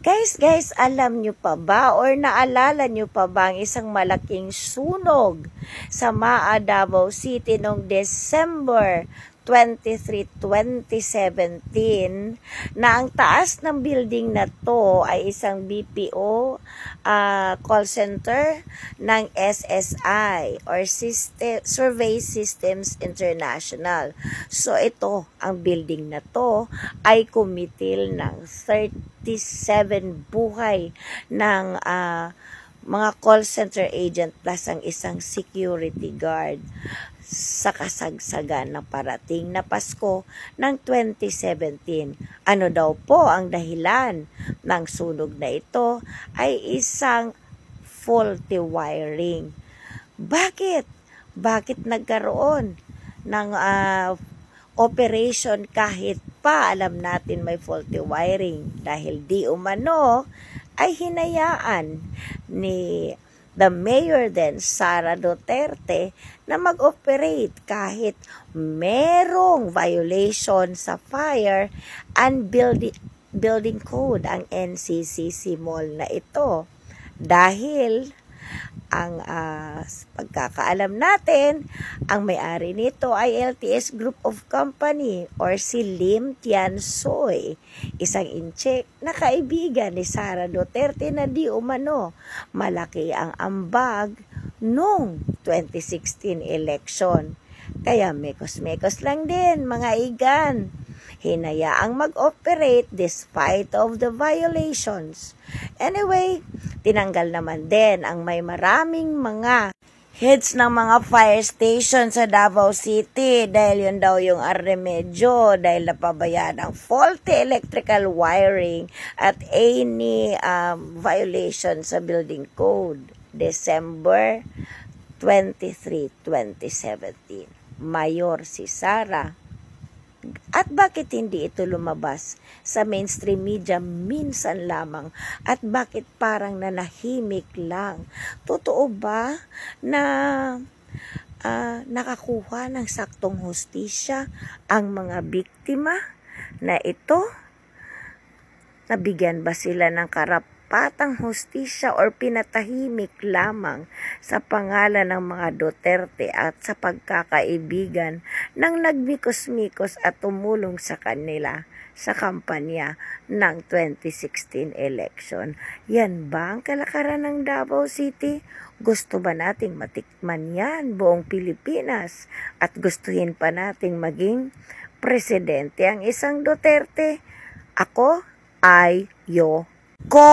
Guys, alam nyo pa ba or naalala nyo pa ba ang isang malaking sunog sa MAA Davao City noong December 23, 2017 na ang taas ng building na to ay isang BPO call center ng SSI or Survey Systems International. So ito, ang building na to ay kumitil ng 37 buhay ng mga call center agent plus ang isang security guard sa kasagsagan ng parating na Pasko ng 2017. Ano daw po ang dahilan ng sunog na ito ay isang faulty wiring. Bakit? Bakit nagkaroon ng operation kahit pa alam natin may faulty wiring? Dahil di umano ay hinayaan ni the mayor then, Sara Duterte, na mag-operate kahit merong violation sa fire and building code ang NCCC mall na ito. Dahil ang pagkakaalam natin, ang may-ari nito ay LTS Group of Company or si Lim Tiansoy, isang incheck na kaibigan ni Sara Duterte na di umano malaki ang ambag noong 2016 election. Kaya mekos-mekos lang din mga igan. Hinayaang mag-operate despite of the violations. Anyway, tinanggal naman din ang may maraming mga heads ng mga fire station sa Davao City dahil yun daw yung remedyo dahil napabayaan ang faulty electrical wiring at any violation sa building code. December 23, 2017. Mayor si Sara. At bakit hindi ito lumabas sa mainstream media minsan lamang? At bakit parang nanahimik lang? Totoo ba na nakakuha ng saktong hustisya ang mga biktima na ito? Nabigyan ba sila ng karapatang hustisya or pinatahimik lamang sa pangalan ng mga Duterte at sa pagkakaibigan ng nagmikos-mikos at tumulong sa kanila sa kampanya ng 2016 election? Yan ba ang kalakaran ng Davao City? Gusto ba nating matikman yan buong Pilipinas at gustuhin pa nating maging presidente ang isang Duterte? Ako ay ko.